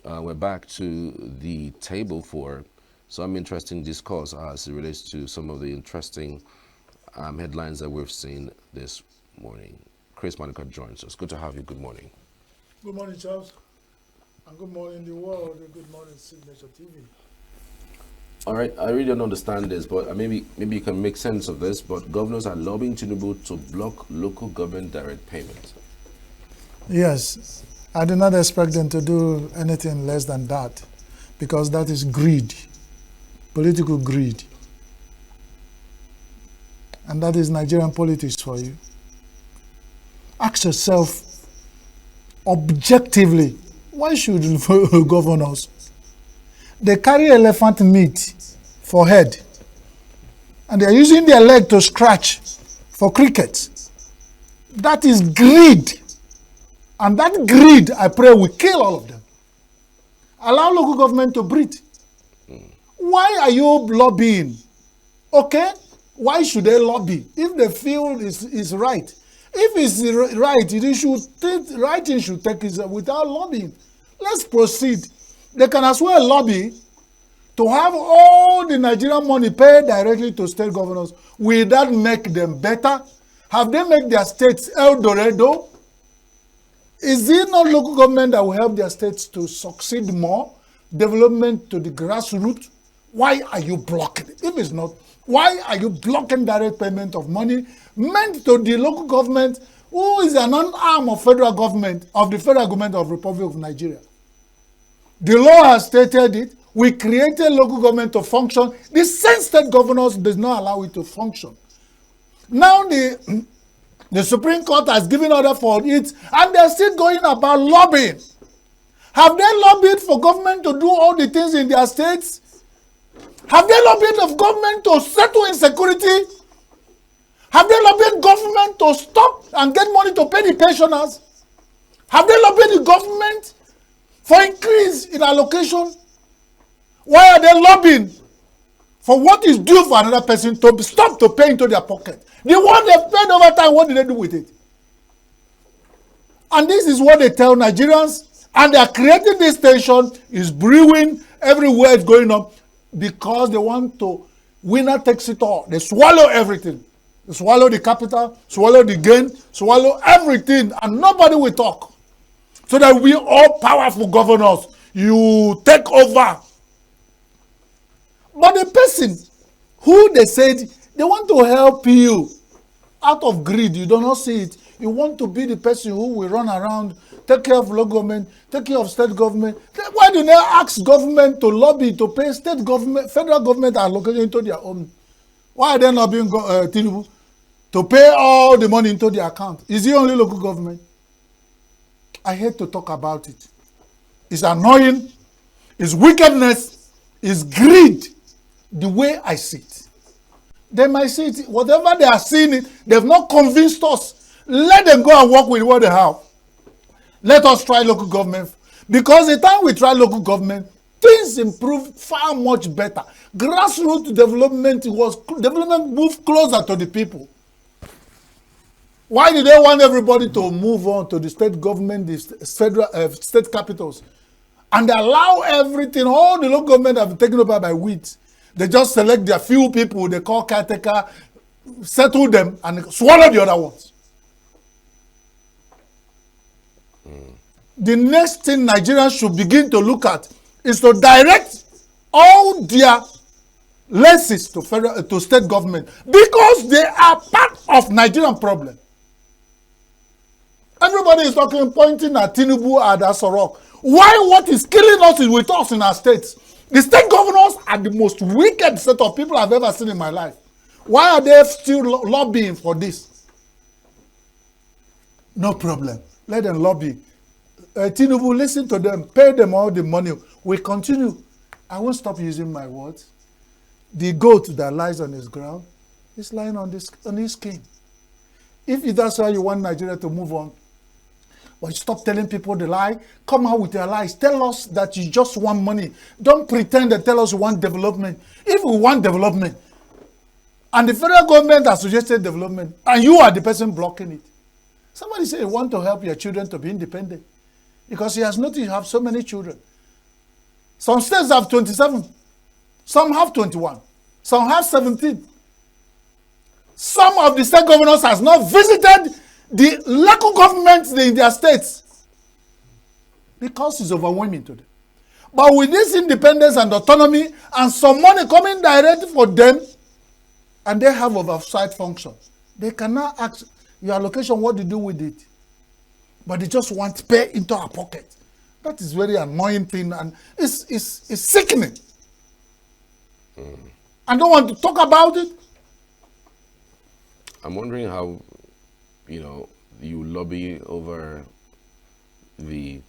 We're back to the table for some interesting discourse as it relates to some of the interesting headlines that we've seen this morning. Chris Maduka joins us. Good to have you. Good morning. Good morning, Charles. And good morning, the world. And good morning, Signature TV. All right, I really don't understand this, but maybe you can make sense of this. But governors are lobbying Tinubu to block local government direct payments. Yes, I do not expect them to do anything less than that because that is greed, political greed. And that is Nigerian politics for you. Ask yourself objectively, why should governors? They carry elephant meat for head and they're using their leg to scratch for cricket. That is greed. And that greed, I pray, will kill all of them. Allow local government to breathe. Why are you lobbying? Okay? Why should they lobby? If they feel is right. If it's right, right thing should take it without lobbying. Let's proceed. They can as well lobby to have all the Nigerian money paid directly to state governors. Will that make them better? Have they made their states El Dorado? Is it not local government that will help their states to succeed more? Development to the grassroots? Why are you blocking it? If it's not, why are you blocking direct payment of money meant to the local government, who is an arm of federal government, of the federal government of the Republic of Nigeria? The law has stated it. We created local government to function. The same state governors does not allow it to function. Now the Supreme Court has given order for it, and they're still going about lobbying. Have they lobbied for government to do all the things in their states? Have they lobbied of government to settle insecurity? Have they lobbied government to stop and get money to pay the pensioners? Have they lobbied the government for increase in allocation? Why are they lobbying for what is due for another person to stop to pay into their pocket? The one they paid over time, what did they do with it? And this is what they tell Nigerians, and they are creating this tension, is brewing, everywhere it's going on, because they want to, winner takes it all. They swallow everything. They swallow the capital, swallow the gain, swallow everything, and nobody will talk. So that we all powerful governors, you take over. But the person who they said they want to help you out of greed, you do not see it. You want to be the person who will run around, take care of local government, take care of state government. Why do they ask government to lobby to pay state government, federal government allocation into their own? Why are they not being Tinubu to pay all the money into their account? Is it only local government? I hate to talk about it. It's annoying. It's wickedness. It's greed. The way I see it. They might see it, whatever they are seeing it, they've not convinced us. Let them go and work with what they have. Let us try local government. Because the time we try local government, things improve far much better. Grassroots development moved closer to the people. Why do they want everybody to move on to the state government, the federal state capitals, and they allow everything, all the local government have been taken over by weeds? They just select their few people they call caretaker, settle them, and swallow the other ones. The next thing Nigerians should begin to look at is to direct all their lenses to state government, because they are part of Nigerian problem. Everybody is talking, pointing at Tinubu and Asorok. Why what is killing us is with us in our states? The state governors are the most wicked set of people I've ever seen in my life. Why are they still lobbying for this? No problem. Let them lobby. Tinubu, listen to them. Pay them all the money. We continue. I won't stop using my words. The goat that lies on his ground is lying on his skin. If that's why you want Nigeria to move on, but stop telling people the lie. Come out with your lies. Tell us that you just want money. Don't pretend and tell us you want development. If we want development, and the federal government has suggested development, and you are the person blocking it. Somebody say you want to help your children to be independent, because he has noticed you have so many children. Some states have 27. Some have 21. Some have 17. Some of the state governors has not visited the local governments in their states because it's overwhelming to them. But with this independence and autonomy and some money coming direct for them, and they have oversight function, they cannot ask your allocation, what do you do with it? But they just want to pay into our pocket. That is very annoying thing, and it's sickening. I don't want to talk about it. I'm wondering how, you lobby over the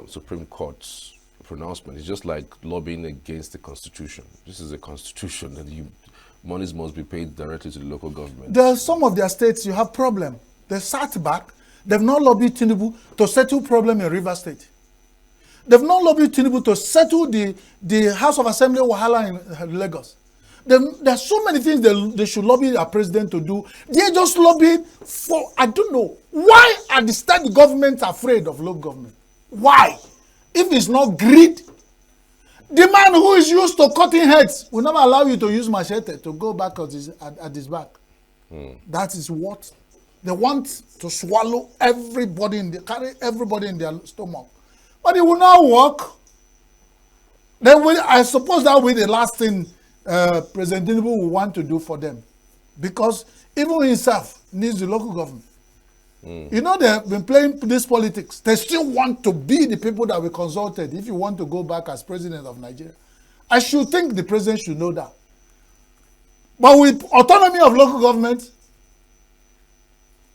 Supreme Court's pronouncement. It's just like lobbying against the Constitution. This is a Constitution, and monies must be paid directly to the local government. There are some of their states you have problem. They sat back. They've not lobbied Tinubu to settle problem in River State. They've not lobbied Tinubu to settle the House of Assembly wahala in Lagos. There are so many things they should lobby our president to do. They just lobby for, I don't know. Why are the state governments afraid of local government? Why? If it's not greed, the man who is used to cutting heads will never allow you to use machete to go back at his back. That is what they want, to swallow everybody carry everybody in their stomach. But it will not work. I suppose that will be the last thing President Tinubu will want to do for them, because even himself needs the local government. They have been playing this politics. They still want to be the people that we consulted if you want to go back as president of Nigeria. I should think the president should know that. But with autonomy of local government,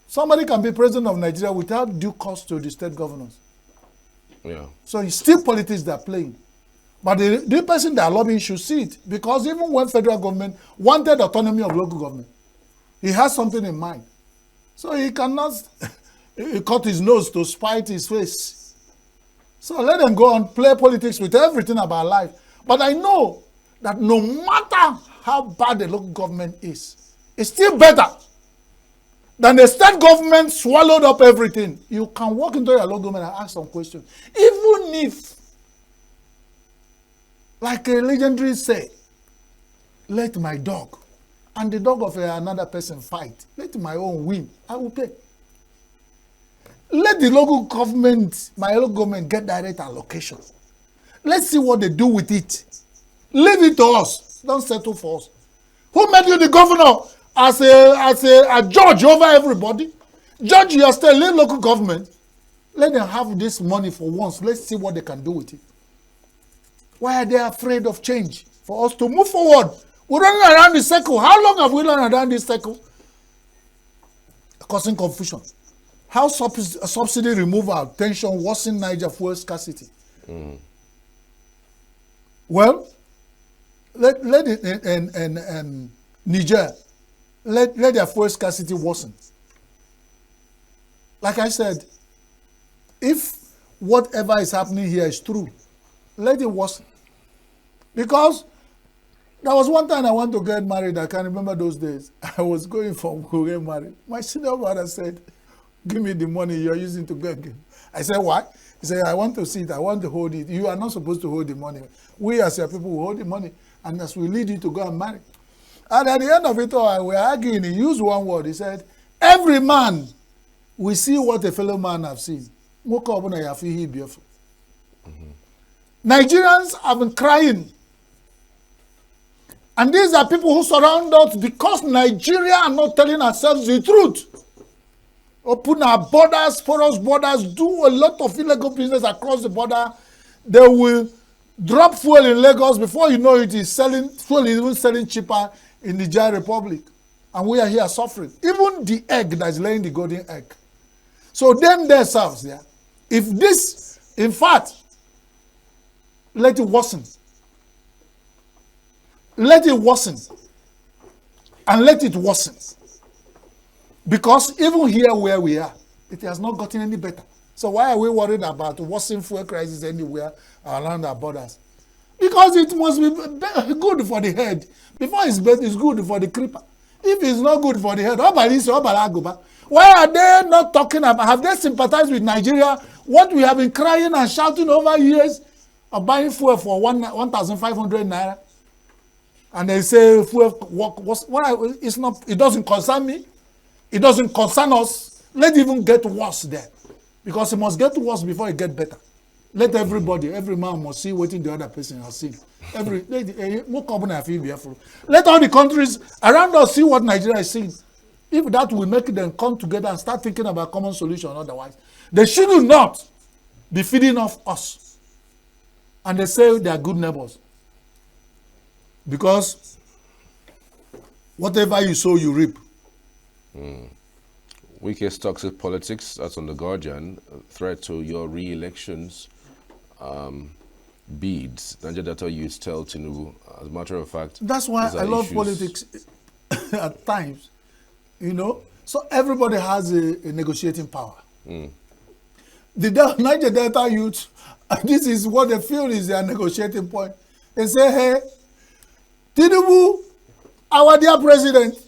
somebody can be president of Nigeria without due cost to the state governors. Yeah. So it's still politics they're playing. But the person they are lobbying should see it, because even when federal government wanted autonomy of local government, he has something in mind. So he cannot cut his nose to spite his face. So let them go and play politics with everything about life. But I know that no matter how bad the local government is, it's still better than the state government swallowed up everything. You can walk into your local government and ask some questions. Even if, like a legendary say, let my dog and the dog of another person fight, let my own win, I will pay. Let the local government, my local government, get direct allocation. Let's see what they do with it. Leave it to us. Don't settle for us. Who made you the governor as a judge over everybody? Judge your state, leave local government. Let them have this money for once. Let's see what they can do with it. Why are they afraid of change? For us to move forward. We're running around the circle. How long have we run around this circle? Causing confusion. How subsidy removal, tension, worsen Niger fuel scarcity? Well, let it and Niger, let their fuel scarcity worsen. Like I said, if whatever is happening here is true, let it worsen. Because there was one time I want to get married. I can remember those days. I was going to get married. My senior brother said, give me the money you're using to get. I said, why? He said, I want to see it. I want to hold it. You are not supposed to hold the money. We as your people will hold the money. And as we lead you to go and marry. And at the end of it all, we were arguing. He used one word. He said, every man will see what a fellow man have seen. Nigerians have been crying. And these are people who surround us because Nigeria are not telling ourselves the truth. Open our borders, porous borders, do a lot of illegal business across the border. They will drop fuel in Lagos. Before you know it, fuel is even selling cheaper in the Niger Republic. And we are here suffering. Even the egg that is laying the golden egg. So them themselves, yeah. If this, in fact, let it worsen. Let it worsen. And let it worsen. Because even here where we are, it has not gotten any better. So why are we worried about worsening fuel crisis anywhere around our borders? Because it must be good for the head. Before it's bad, it's good for the creeper. If it's not good for the head, why are they not talking about, have they sympathized with Nigeria? What we have been crying and shouting over years? of buying fuel for 1,500 naira, and they say fuel it's not. It doesn't concern me. It doesn't concern us. Let it even get worse there, because it must get worse before it get better. Let everybody, every man must see what the other person has seen. Let all the countries around us see what Nigeria is seeing. If that will make them come together and start thinking about common solution, otherwise, they should not be feeding off us. And they say they are good neighbors. Because whatever you sow, you reap. Weakest toxic politics, that's on The Guardian. Threat to your re-elections. Beads. Nigeria Delta youths tell Tinubu. As a matter of fact, that's why I love politics at times. You know, so everybody has a negotiating power. The Niger Delta youth, this is what they feel is their negotiating point. They say, hey, Tinubu, our dear president,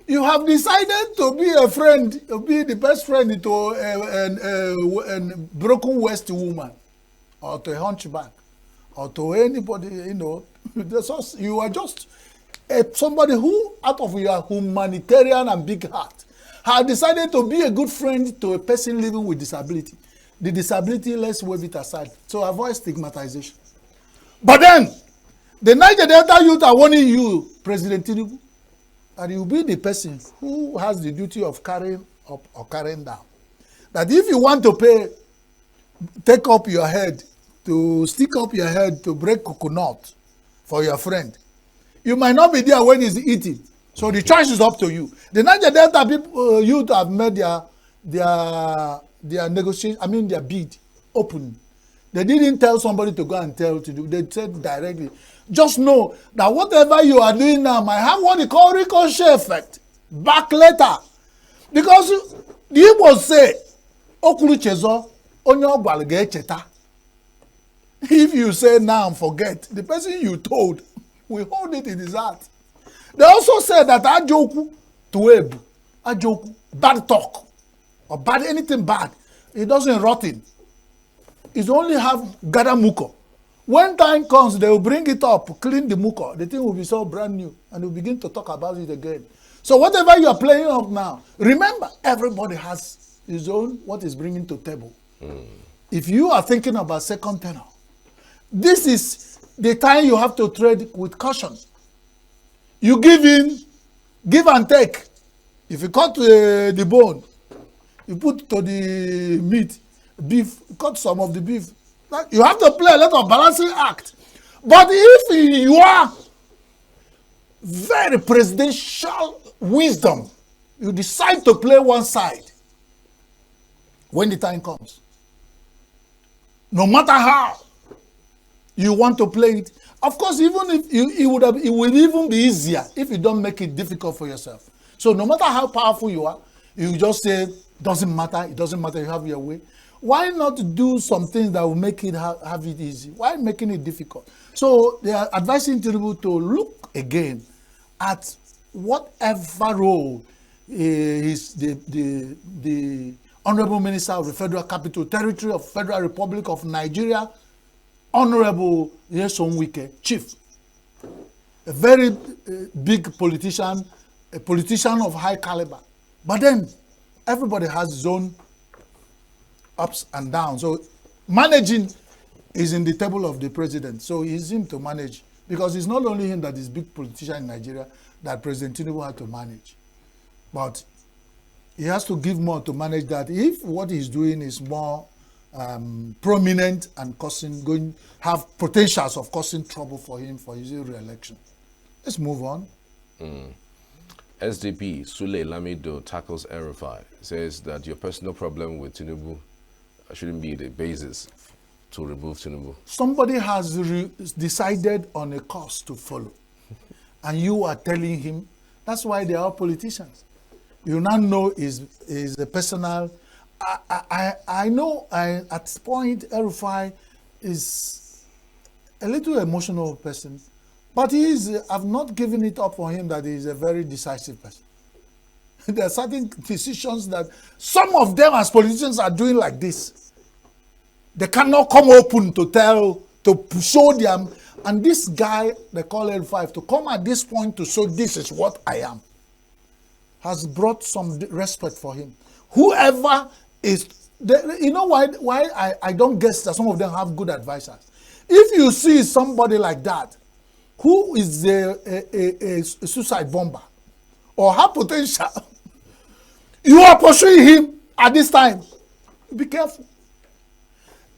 you have decided to be a friend, to be the best friend to a broken West woman, or to a hunchback, or to anybody, you know. You are just somebody who, out of your humanitarian and big heart, have decided to be a good friend to a person living with disability. The disability, let's wave it aside. So avoid stigmatization. But then, the Niger Delta youth are warning you, President Tinubu, that you will be the person who has the duty of carrying up or carrying down. That if you want to take up your head, to stick up your head to break coconut for your friend, you might not be there when he's eating. So the choice is up to you. The Niger Delta people, youth have made their negotiation, I mean their bid open. They didn't tell somebody to go and tell to do. They said directly, just know that whatever you are doing now might have what they call ricochet effect back later. Because the Igbo say, Okuru chezo, onye ogwal ga-echeta. If you say now and forget, the person you told will hold it in his heart. They also said that ajoku to ebu, ajoku, bad talk, or bad anything bad, it doesn't rot in. It only have gather muko. When time comes, they will bring it up, clean the muko. The thing will be so brand new, and we'll begin to talk about it again. So whatever you are playing up now, remember, everybody has his own, what is bringing to table. If you are thinking about second tenor, this is the time you have to trade with caution. You give in, give and take. If you cut the bone, you put to the meat, beef, cut some of the beef. You have to play a lot of balancing act. But if you are very presidential wisdom, you decide to play one side when the time comes. No matter how you want to play it. Of course, even if it would even be easier if you don't make it difficult for yourself. So no matter how powerful you are, you just say, doesn't matter, it doesn't matter, you have your way. Why not do some things that will make it have it easy? Why making it difficult? So they are advising Tinubu to look again at whatever role is the Honorable Minister of the Federal Capital Territory of Federal Republic of Nigeria, Honorable Nyesom Wike, Chief, a very big politician, a politician of high caliber. But then everybody has his own ups and downs. So managing is in the table of the president. So it's him to manage, because it's not only him that is big politician in Nigeria that President Tinubu had to manage, but he has to give more to manage that. If what he's doing is more prominent and have potentials of causing trouble for him for his re-election. Let's move on. SDP Sule Lamido tackles RFI, says that your personal problem with Tinubu shouldn't be the basis to remove Tinubu. Somebody has decided on a course to follow, and you are telling him. That's why they are politicians. You now know is a personal. I know at this point RFI is a little emotional person, but I've not given it up for him that he is a very decisive person. There are certain decisions that some of them as politicians are doing like this. They cannot come open to to show them. And this guy, they call L5, to come at this point to show this is what I am, has brought some respect for him. Whoever is, you know why I don't guess that some of them have good advisors. If you see somebody like that, who is a suicide bomber or have potential, you are pursuing him at this time, be careful.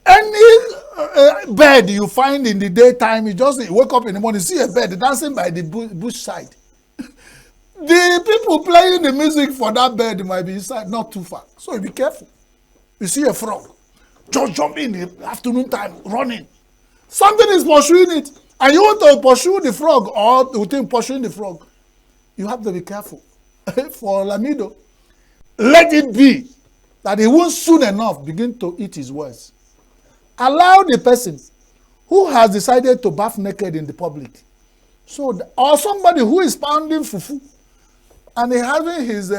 Any bird you find in the daytime, you just wake up in the morning, see a bird dancing by the bush side. The people playing the music for that bird might be inside, not too far. So you be careful. You see a frog, just jump in the afternoon time, running. Something is pursuing it, and you want to pursue the frog, or you think pursuing the frog. You have to be careful. For Lamido, let it be that he won't soon enough begin to eat his words. Allow the person who has decided to bath naked in the public, or somebody who is pounding fufu and he having his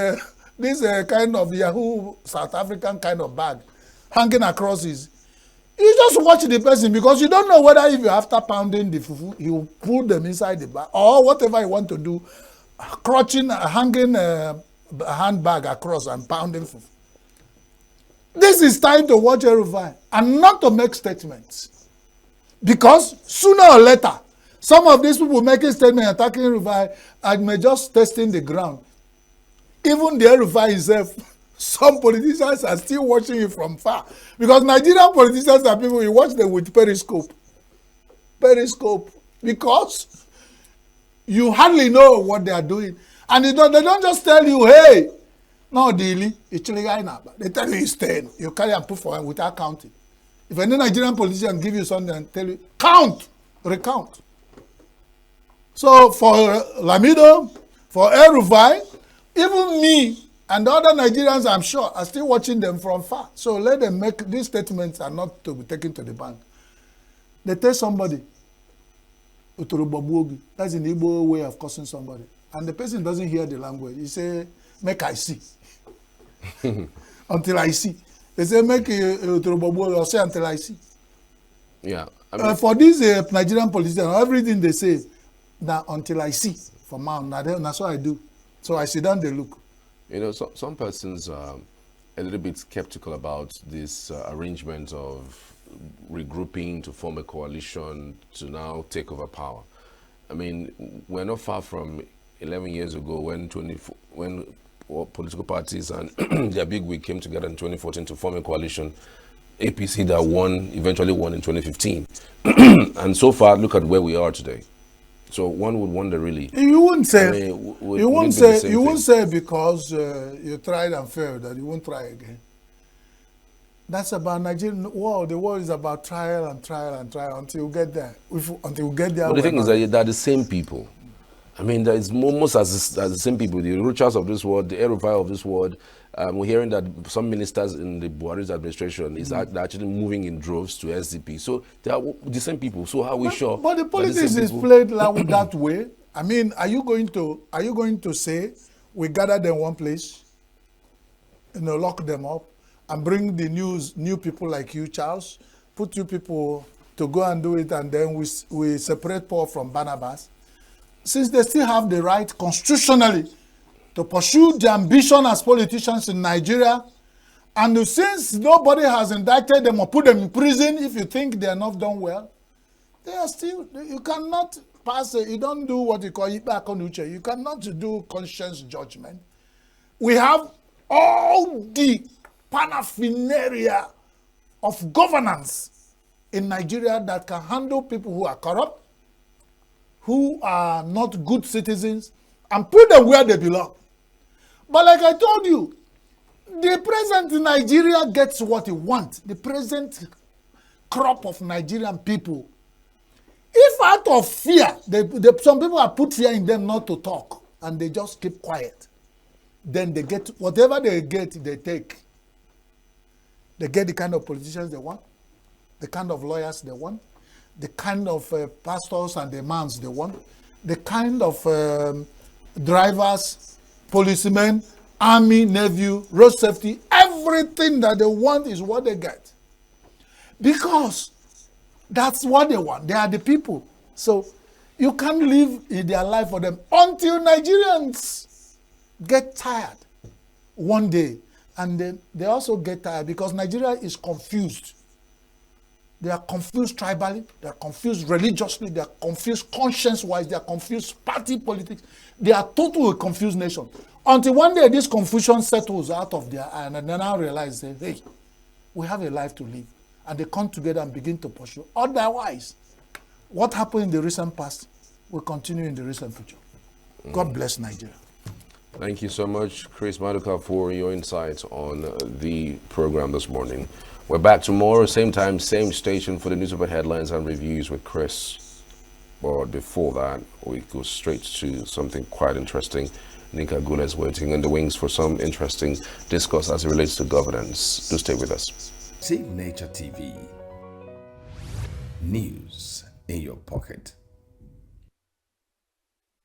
this kind of Yahoo South African kind of bag hanging across his. You just watch the person, because you don't know whether if you after pounding the fufu, you put them inside the bag or whatever you want to do, hanging a handbag across and pounding fufu. This is time to watch Erufai and not to make statements, because sooner or later, some of these people making statements attacking Erufai and may just testing the ground. Even the Erufai himself, some politicians are still watching it from far, because Nigerian politicians are people, you watch them with periscope, because you hardly know what they are doing, and they don't just tell you, hey, no, daily, they tell you it's 10. You carry and put for him without counting. If any Nigerian politician give you something and tell you, count, recount. So for Lamido, for Erufai, even me and the other Nigerians, I'm sure, are still watching them from far. So let them make these statements are not to be taken to the bank. They tell somebody, Uturubabuogi, that's an Igbo way of cursing somebody. And the person doesn't hear the language. He say, make I see. Until I see. They say, make Uturubabuogi, or say until I see. Yeah. I mean, for these Nigerian politicians, everything they say, now until I see. For man, that's what I do. So I sit down, they look. You know, some persons are a little bit skeptical about this arrangement of regrouping to form a coalition to now take over power. I mean, we're not far from 11 years ago when political parties and their big wig came together in 2014 to form a coalition. APC that eventually won in 2015. And so far, look at where we are today. So one would wonder, really. You wouldn't say. I mean, you wouldn't say because you tried and failed that you won't try again. That's about Nigerian world. The world is about trial and trial and trial until you get there. Until you get there. But the thing is that they're the same people. I mean, that is almost as the same people. The Ruchas of this world, the Erufai of this world. We're hearing that some ministers in the Buhari's administration is actually moving in droves to SDP. So they are the same people. So how are we sure? But the politics is played that way. I mean, are you going to say we gather them one place, lock them up, and bring the new people like you, Charles, put you people to go and do it, and then we separate Paul from Barnabas, since they still have the right constitutionally to pursue their ambition as politicians in Nigeria, and since nobody has indicted them or put them in prison if you think they are not done well, they are still, you cannot pass you don't do what you call Ipakonuche. You cannot do conscience judgment. We have all the paraphernalia of governance in Nigeria that can handle people who are corrupt, who are not good citizens, and put them where they belong. But like I told you, the present Nigeria gets what he wants. The present crop of Nigerian people. If out of fear, some people have put fear in them not to talk, and they just keep quiet, then they get whatever they get, they take. They get the kind of politicians they want, the kind of lawyers they want, the kind of pastors and imams they want, the kind of drivers, policemen, army, navy, road safety, everything that they want is what they get. Because That's what they want. They are the people. So you can't live in their life for them until Nigerians get tired one day. And then they also get tired because Nigeria is confused. They are confused tribally, they are confused religiously, they are confused conscience-wise, they are confused party politics. They are totally a confused nation. Until one day this confusion settles out of their eye and they now realize, hey, we have a life to live. And they come together and begin to pursue. Otherwise, what happened in the recent past will continue in the recent future. God bless Nigeria. Thank you so much, Chris Maduka, for your insights on the program this morning. We're back tomorrow, same time, same station for the newspaper headlines and reviews with Chris. But before that, we go straight to something quite interesting. Nika Gula is waiting in the wings for some interesting discourse as it relates to governance. Do stay with us. Save Nature TV. News in your pocket.